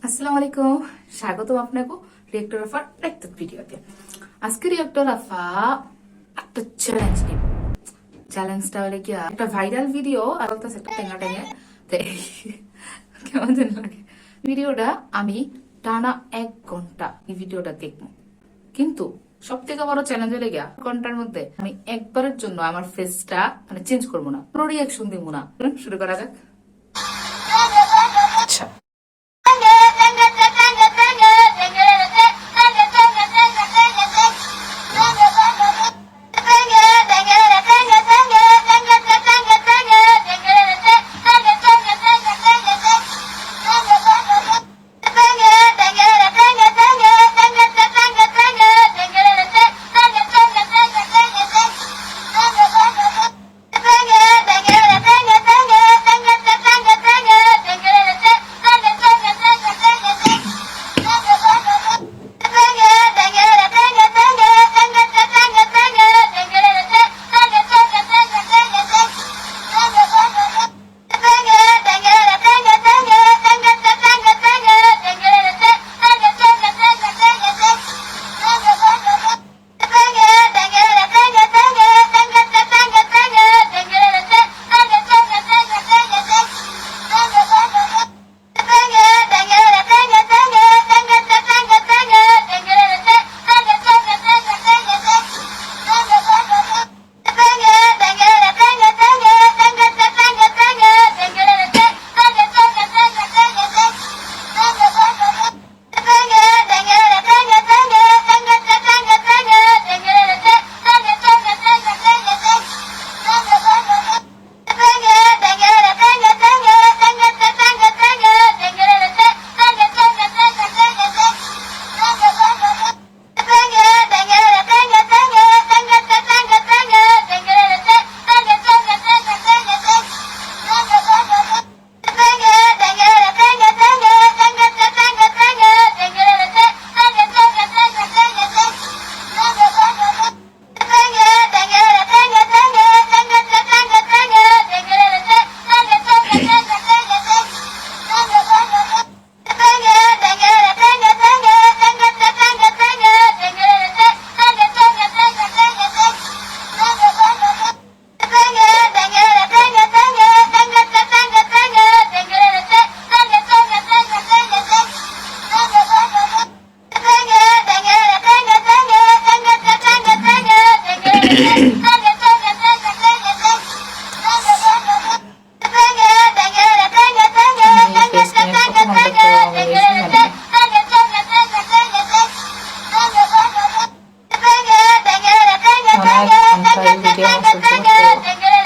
আসসালামু আলাইকুম, স্বাগতম আপনাকে রিয়েক্টর আফার আরেকটা ভিডিওতে। আজকে রিয়েক্টর আফা একটা চ্যালেঞ্জ নিব। চ্যালেঞ্জটা হলে কি একটা ভাইরাল ভিডিও আর বলতেছে একটা টেঙ্গা টেঙ্গে কেমন যেন লাগে। ভিডিওটা আমি টানা 1 ঘন্টা এই ভিডিওটা দেখবো, কিন্তু সব থেকে বড় চ্যালেঞ্জ হলে গিয়া ঘন্টার মধ্যে আমি একবারের জন্য আমার ফেসটা চেঞ্জ করবো না, পুরো রিয়াকশন দিব না। শুরু করা যাক। আচ্ছা,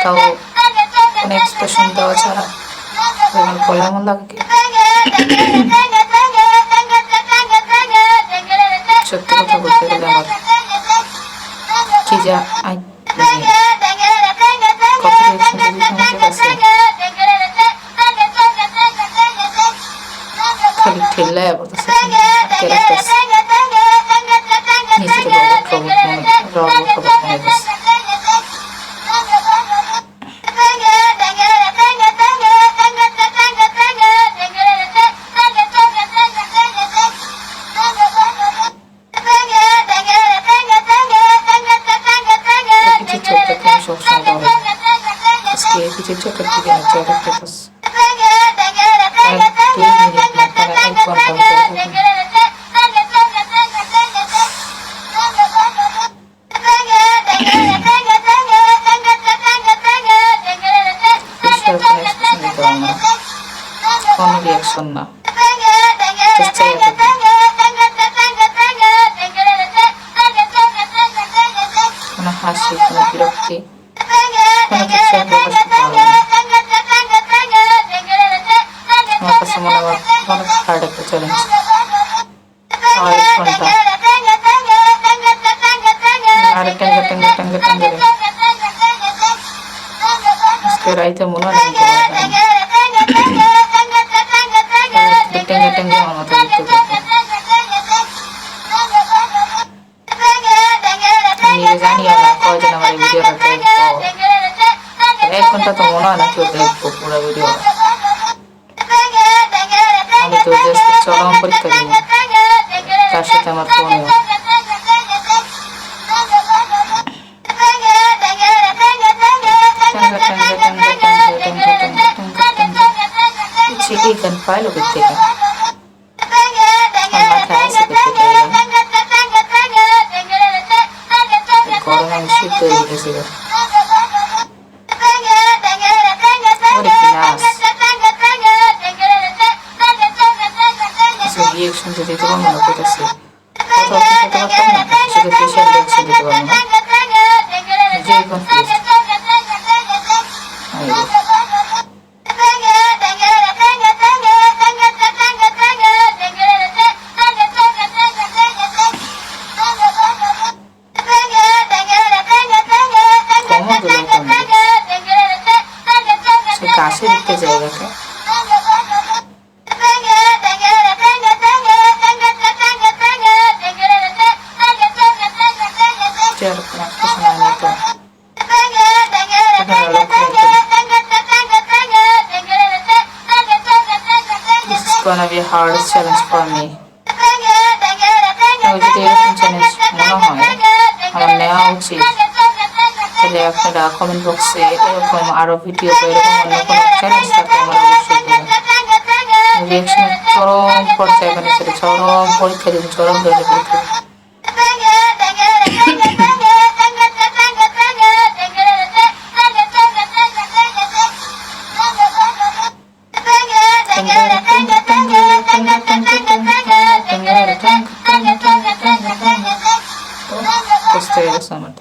তাও কোনো এক্সপ্রেশন দেওয়া ছাড়া বলে এমন লাগে সত্যি কথা বলতে গেলে আমার কি যা খালি ঠেলে বলতেছে কিছু চোখের দিকে নজর রাখতে পারস। 2 মিনিট না তারা 1 ঘন্টা কোনো রিয়াকশন না, কোনো হাসি, কোনো বিরক্তি, কোনো কিছু প্রকাশ করতে হবে না। আমার কাছে মনে হয় অনেক হার্ড একটা চ্যালেঞ্জ। 1 ঘন্টা আর টেঙ্গা টেঙ্গা টেঙ্গা টেঙ্গা আজকে রাইতে মনে হয় টেঙ্গা টেঙ্গা আমার মতো দেখতে পাবো। আমি জানিও না কয়জন আমার এই ভিডিওটা দেখবো। 1 ঘন্টা তো মনে হয় না কেউ দেখবো পুরো ভিডিও। আমি তো জাস্ট চরম পরীক্ষা দিব, তার সাথে আমার ফোনেও। এই গান পাইলো থেকে মাথায় আসে থেকে গরমে আমি শীত হয়ে গেছিল। রিয়েকশন দিতে পারবো না, করতেছি শুধু ফেশিয়াল রিয়েকশন দিতে পারবো না, যে কনফিউজ। কাছে দেখতে জায়গাকে gonna be a hard challenge for me. যদি এরকম চ্যালেঞ্জ মনে হয় আমার নেওয়া উচিত, তাহলে আপনারা কমেন্ট বক্সে এরকম আরো ভিডিও বা এরকম অন্য কোনো চ্যালেঞ্জ থাকলে আমার অবশ্যই দেবেন। রিয়েকশনের চরম পর্যায়ে, মানে সেটা চরম পরীক্ষা দিন, চরম ধরনের পরীক্ষা। বুঝতে পেরেছো আমার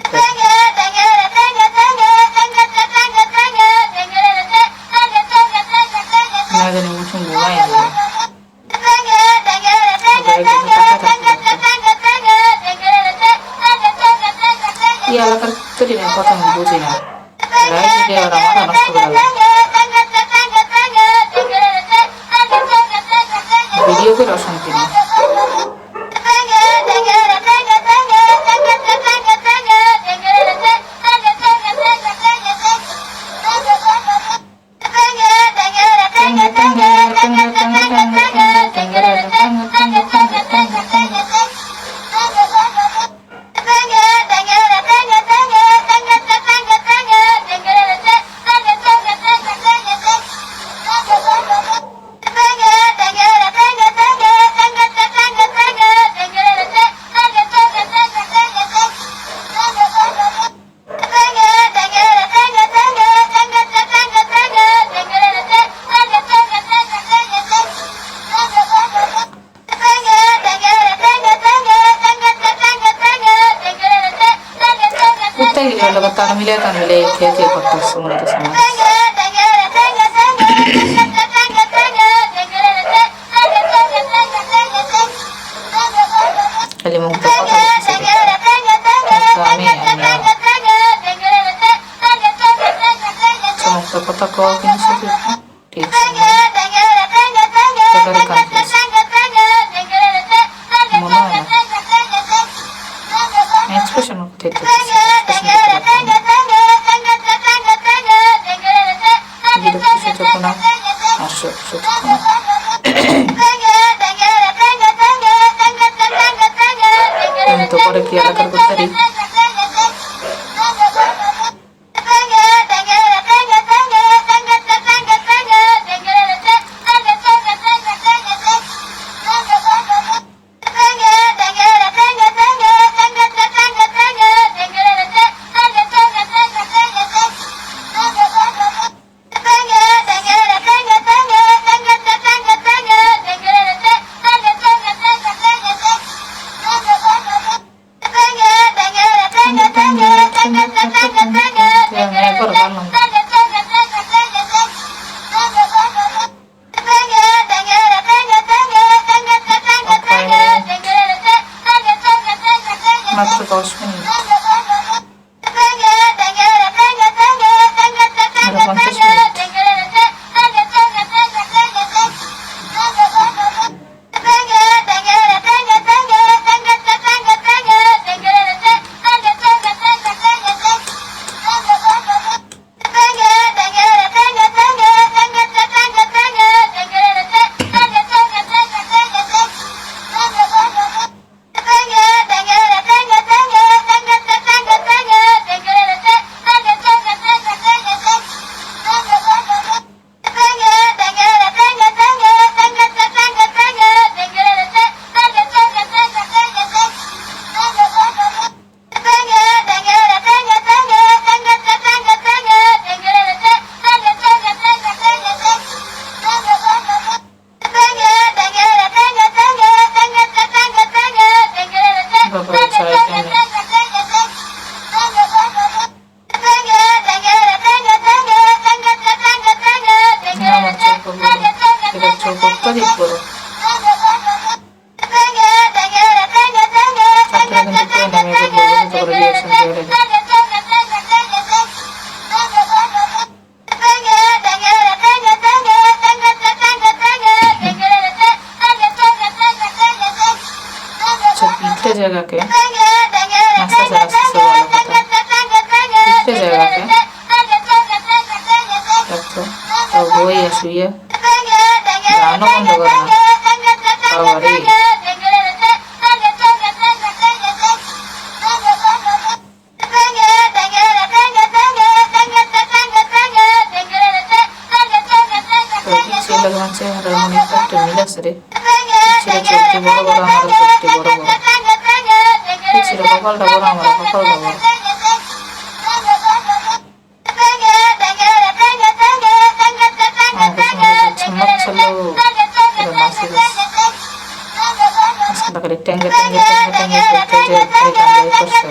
এই এলাকার কথা আমি বুঝি না, মাথা নষ্ট করে ভিডিও করে অশান্তি নেই। তার মিলে খেয়ে খেয়ে করতেছে মনে হচ্ছে আমার। খালি মুখটা কথা আমি মুখটা কথা কওয়া কিন্তু ঠিক মনে হয় না এক্সপ্রেশন কোথায় এবার বলবো করে রিয়াকশন দিয়ে রেখে জায়গাকে আস্তে আস্তে আস্তে ভালো কথা একটা জায়গাকে দেখো তো বই শুয়ে গানও বন্ধ করে না বাবারে চেহারার মনে একটা মিল আছে রে চোখটি বড় বড় আমার চোখটি বড় বড় ছিল কপালটা বড় আমার কপালটা বড় চমক ছিল ট্যাঙ্গে ট্যাঙ্গে ট্যাঙ্গে ট্যাঙ্গে করতে যে করছে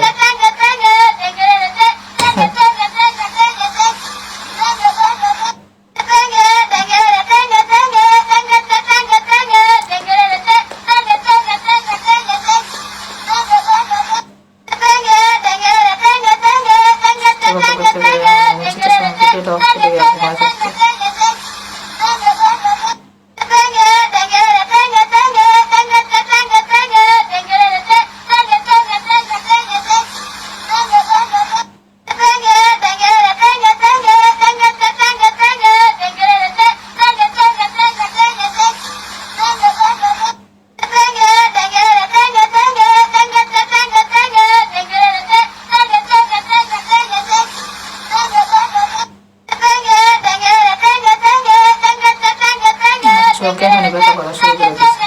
চোখে মানে ব্যথা করা শুরু করে দিচ্ছে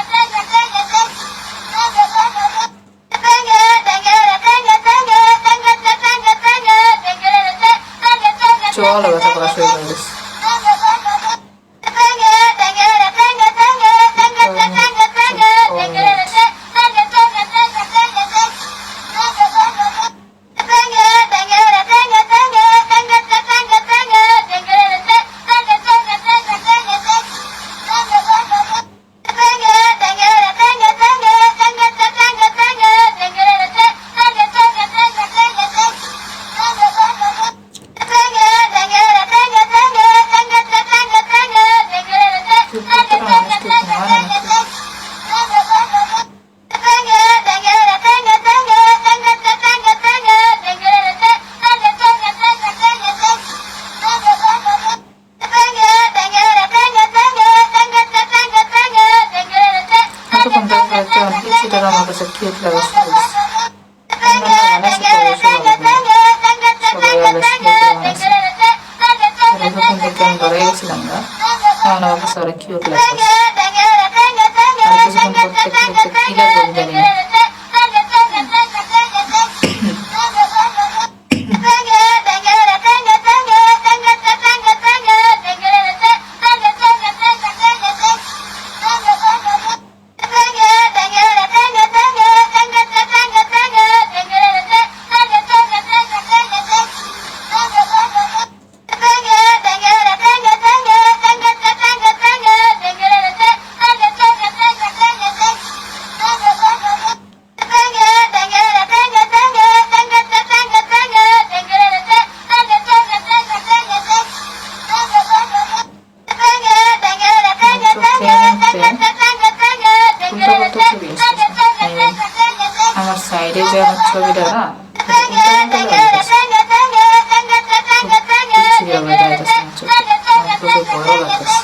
চোয়ালে ব্যথা করা শুরু করে দিচ্ছে আমার কাছে কিউট লাগে যখন থেকে আমি ধরে গেছিলাম না তখন আমার কাছে অনেক কিউট লাগছে আর কিছুক্ষণ করতে করতে কি লাগবে জানি না আমার সাইডে যে আমার ছবিটা না বড় লাগতেছে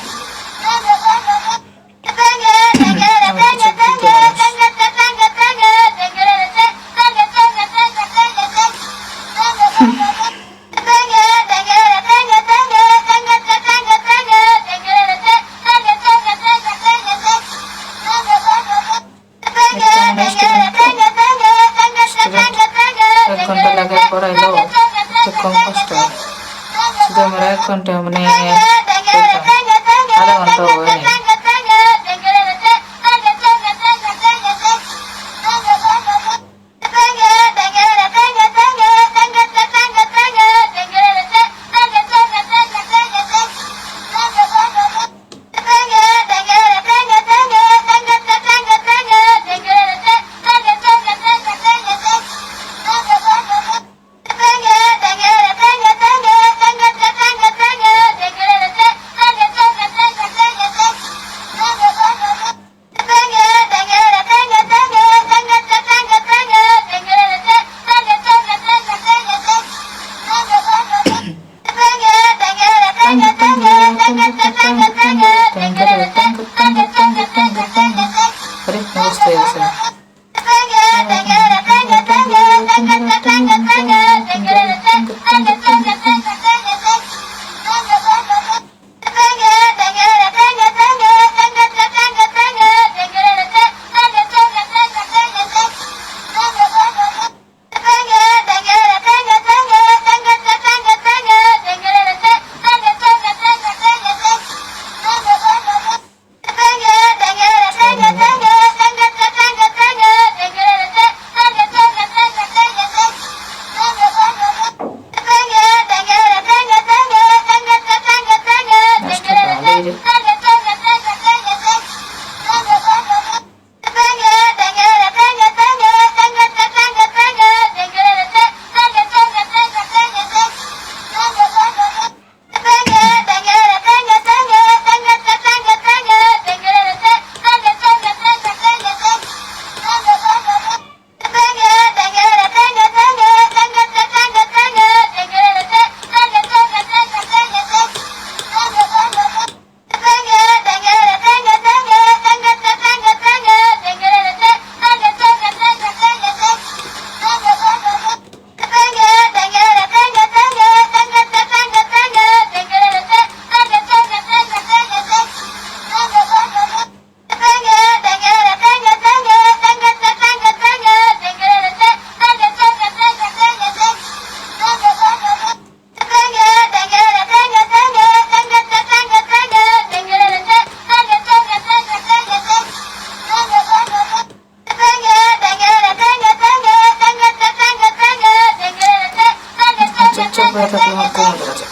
ঘন্টা লাগে পড়াইলো তো কম কষ্ট শুধু আমার 1 ঘন্টা মানে আধা ঘন্টা হয় না আরে মুখস্থ হয়ে গেছে না। চুপচাপ করে থাকলে আমার কোমর দেখা যায়।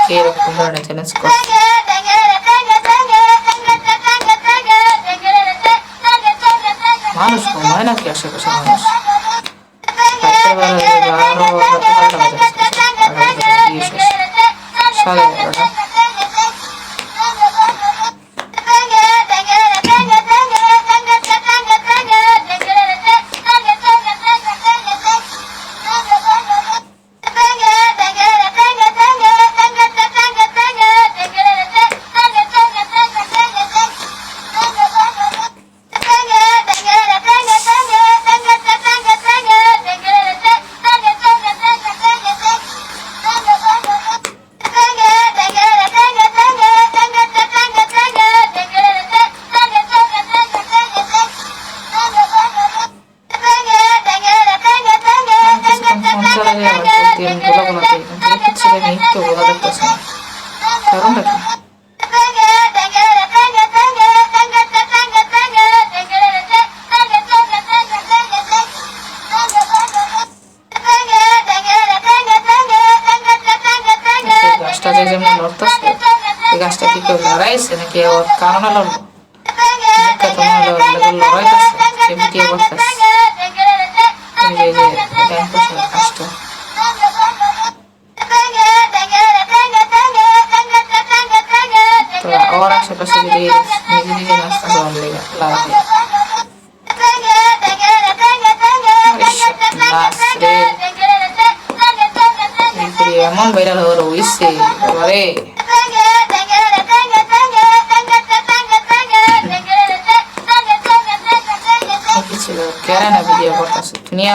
কে এরকম ধরনের চ্যালেঞ্জ করছে। মানুষ ঘুমায় নাকি আশেপাশে মানুষ? রাতের বেলা আরো 12টা বাজে, সাড়ে 11টা। কারণটা কি? গাছটা যে যেমন লড়তেছে, এই গাছটা কি কেউ লড়াইছে নাকি ওর কারণে লড়লো? লড়াইতেছে, সে ভিডিও করতেছে। গাছটা ওর আশেপাশে যদি নিজে নিজে নাস্তা করার লেগে এমন ভাইরাল হওয়ার হইছে বাবারে। ছিল কেন না ভিডিও করতেছে দুনিয়া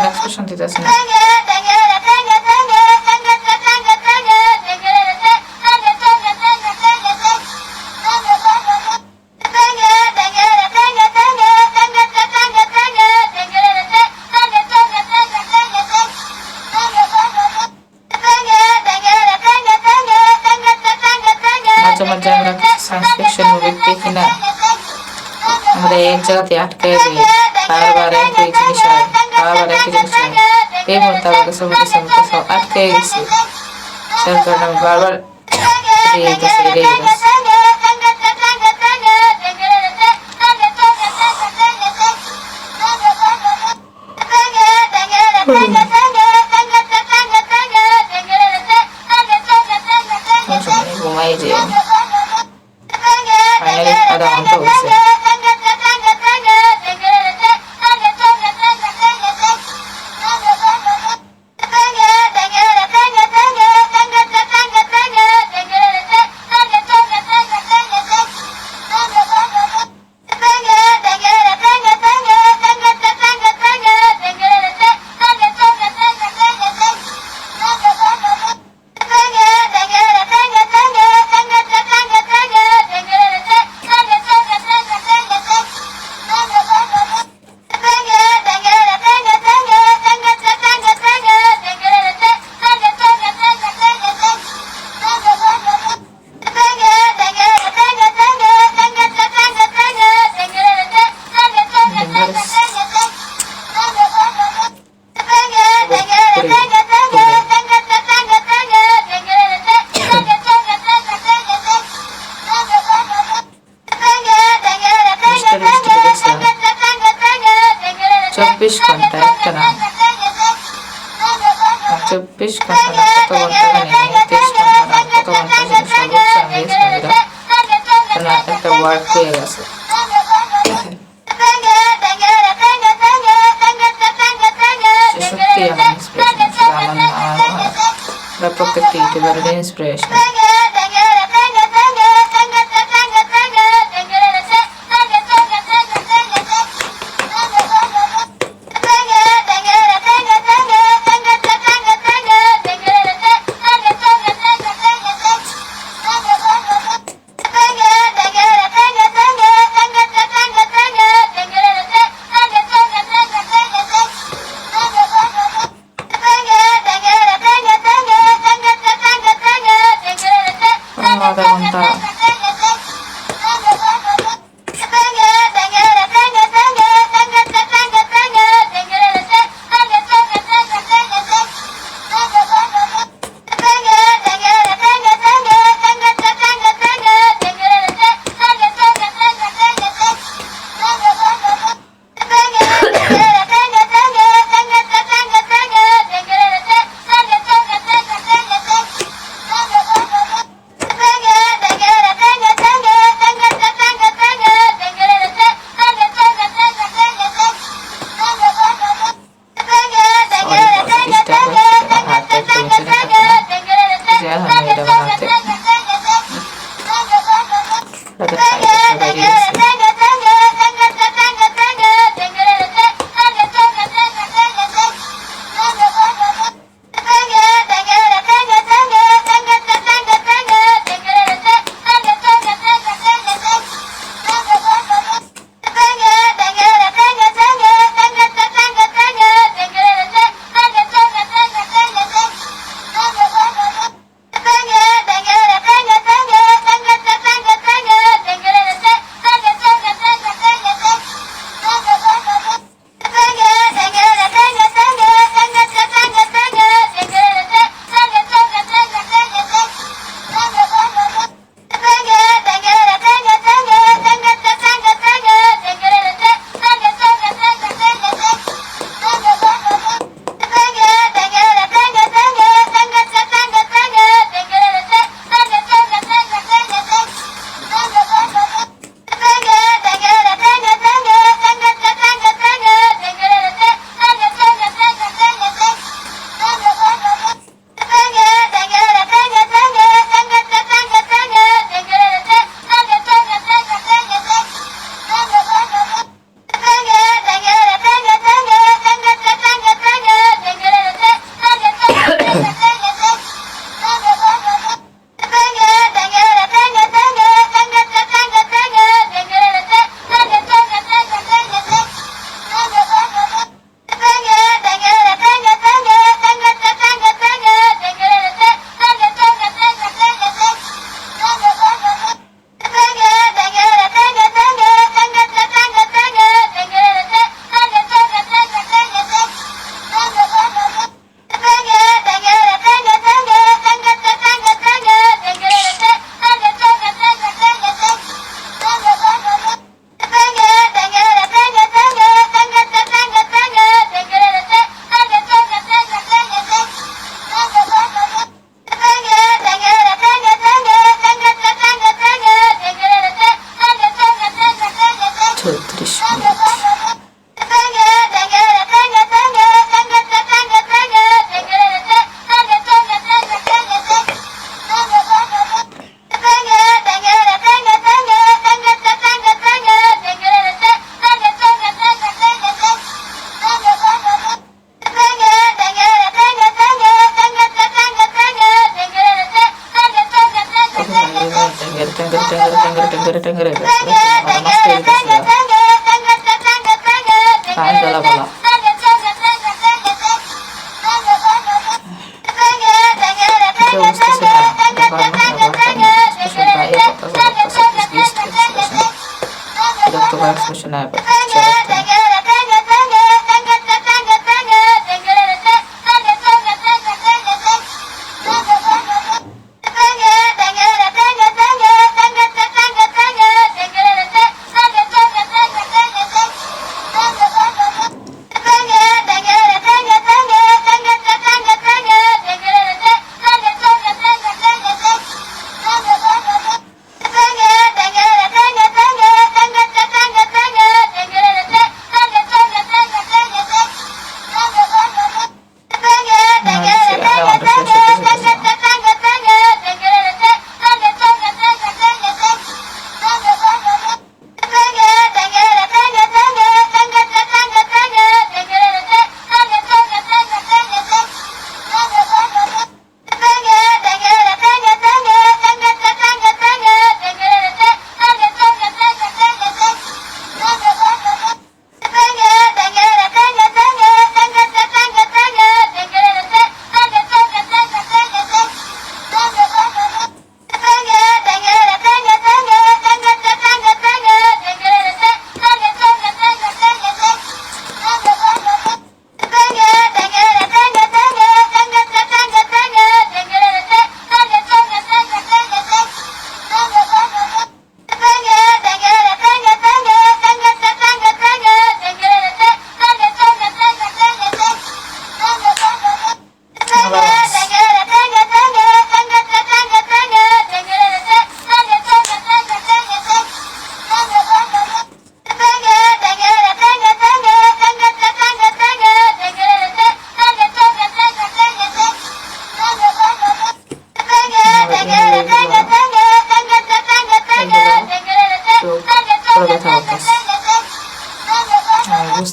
এক্সপ্রেশন দিতেছে না। মাঝে মাঝে আমরা সায়েন্স ফিকশন মুভি দেখি না, আমরা এক জায়গাতে আটকে যাই, বারবার একই জিনিস হয়, বারবার একই জিনিস হয়। এই মুহূর্তে আমার কাছে মনে হচ্ছে আমি কোথাও আটকে গেছি, যার কারণে আমি বারবার ঘুমাই যে ফাইনালি আধা ঘন্টা হয়েছে। চব্বিশ ঘন্টা একটা না, 24 ঘন্টা না, কত ঘন্টা জানি 23 ঘন্টা না, কত ঘন্টা জানি সর্বোচ্চ আমি একটা ওয়ার্ক হয়ে গেছে। সত্যি আমার ইন্সপিরেশন ছিল, আমার প্রত্যেকটি ইউটিউবারের ইন্সপিরেশন। আধা ঘন্টা।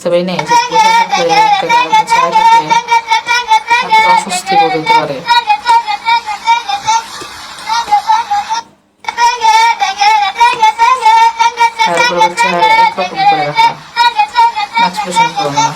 বুঝতে পারি নাই যে বসে থাকলে একটা গান ছাড়া থাকলে একটা অস্বস্তি বোধ হতে পারে। তারপর হচ্ছে একরকম করে রাখা, নাচ পছন্দ করো না।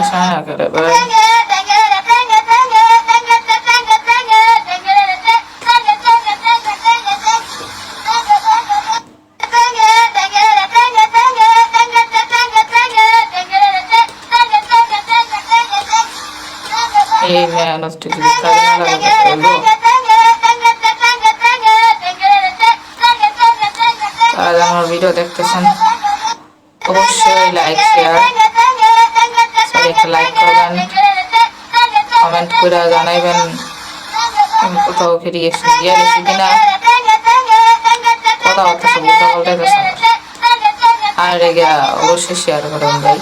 sana kadar böyle. এই মেহনত যদি কাজে না লাগাতে বলবো আর আমার ভিডিও দেখতেছেন অবশ্যই লাইক শেয়ার একটা লাইক করবেন কমেন্ট করে জানাইবেন আমি কোথাও রিয়েকশন দিয়ে গেছি কিনা কথা হচ্ছে বুঝতে বলতেছেন আর অবশ্যই শেয়ার করবেন ভাই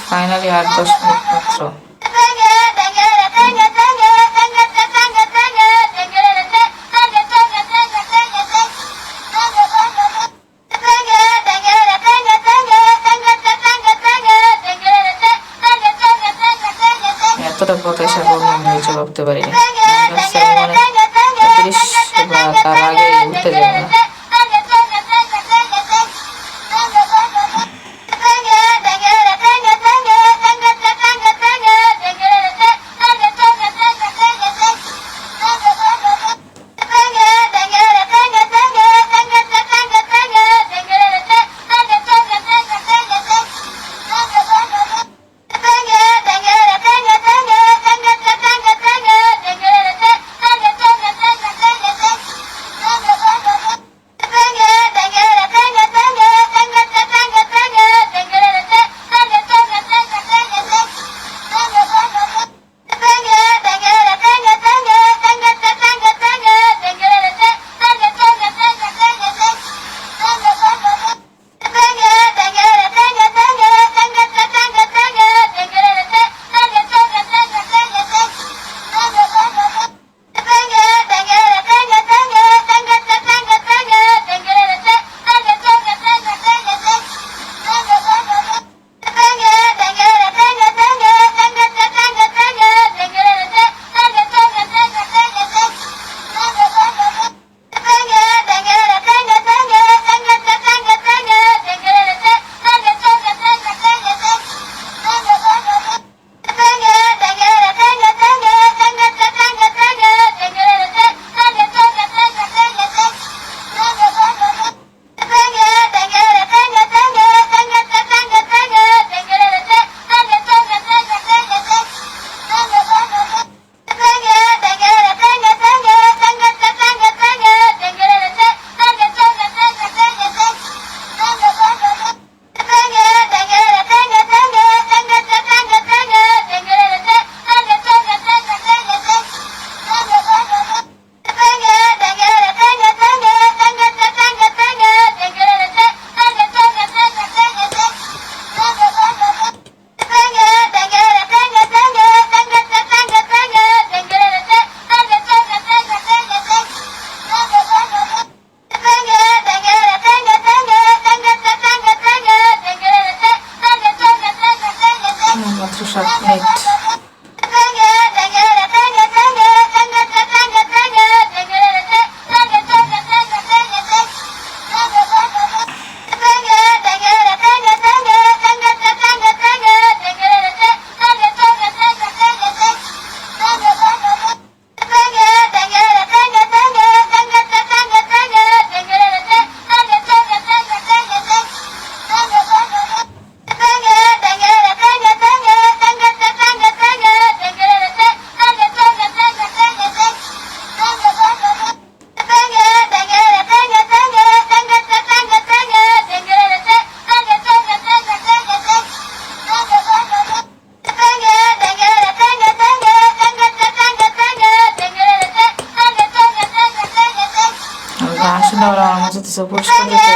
ফাইনালি 8-10 মিনিট মাত্র এতটা প্রত্যাশা করলাম নিচে ভাবতে পারি না তার আগে উঠতে যাবে না 7 মিনিট। আসলে ওরা আমার মতো পরিষ্কার দিতে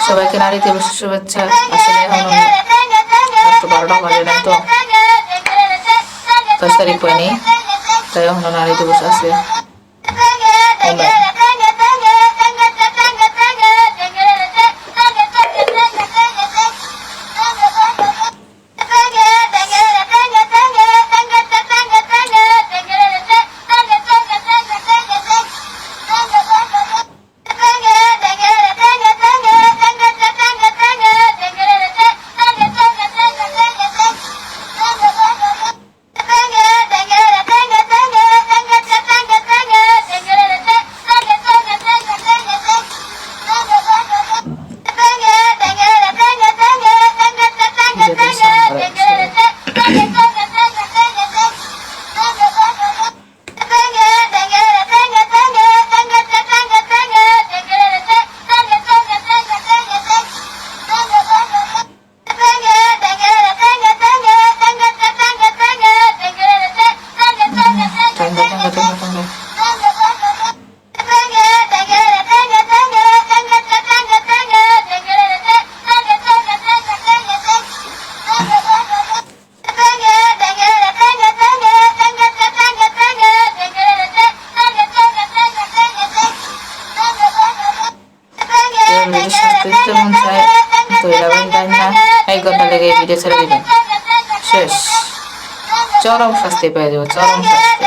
সবাইকে নারী দিবসের শুভেচ্ছা। আসলে এখন রাত্র 12টা বাজে না, তো 10 তারিখ হয়নি, তাই এখন নারী দিবস আছে। মন চায় তো এলাবেন টাইম না, 1 ঘন্টা লেগে ভিডিও ছেড়ে দিবেন, শেষ। চরম শাস্তি পেয়ে যাবো, চরম শাস্তি।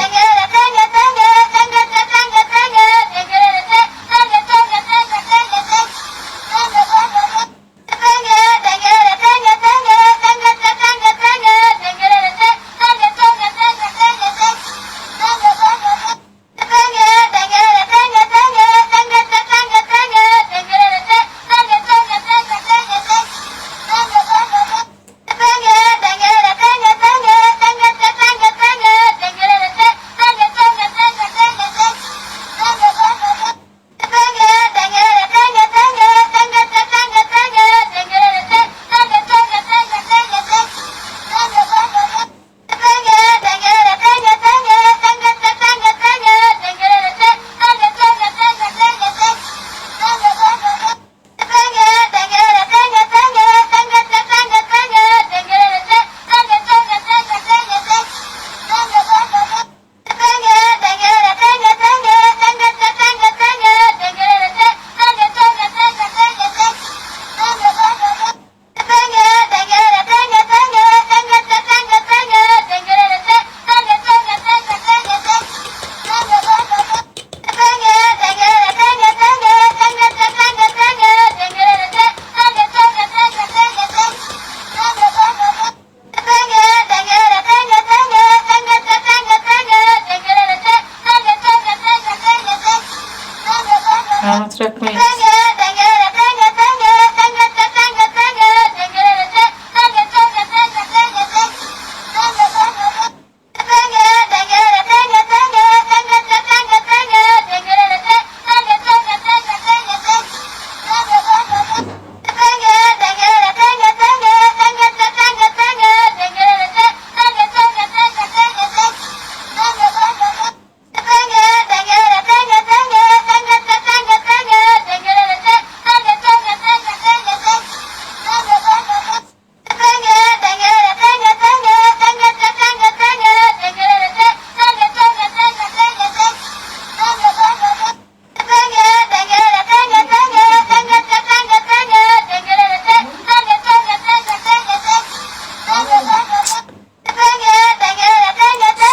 মাত্র 1 মিনিট।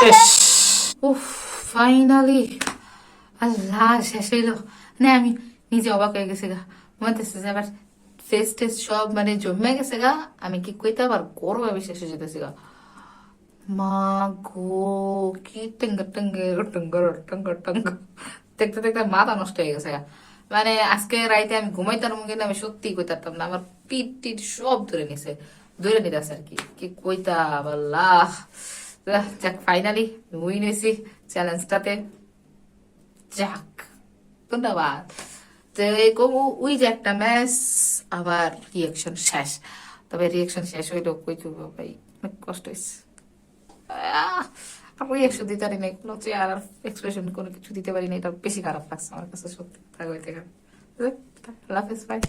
শেষ। উফ, ফাইনালি আল্লাহ শেষ হইলো। না আমি নিজে অবাক হয়ে গেছে গা, বলতেছে যে আবার ফেস টেস সব মানে জমে গেছে গা। আমি কি কইতে আবার গরম আমি শেষ হয়ে যেতেছি গা। মা গো, কি টেঙ্গা টেঙ্গে টঙ্গর টঙ্গর টঙ্গ, দেখতে দেখতে মাথা নষ্ট হয়ে গেছে গা। মানে আজকে রাইতে আমি ঘুমাইতাম কিন্তু আমি সত্যি কইতাম না, আমার পিঠ টিট সব ধরে নিছে, ধরে নিতেছে আর কি। কি কইতাম আল্লাহ। যাক ফাইনালি উইন হয়েছি চ্যালেঞ্জটাতে। যাক ধন্যবাদ। তো এরকম ওই যে একটা ম্যাচ আবার রিয়েকশন শেষ। তবে রিয়েকশন শেষ হইলো কই করবো ভাই, অনেক কষ্ট হয়েছে। রিয়েকশন দিতে পারি না, কোনো চেয়ার আর এক্সপ্রেশন কোনো কিছু দিতে পারি না, এটা বেশি খারাপ লাগছে আমার কাছে সত্যি কথা কইতে গেলে। আল্লাহ হাফেজ, বাই।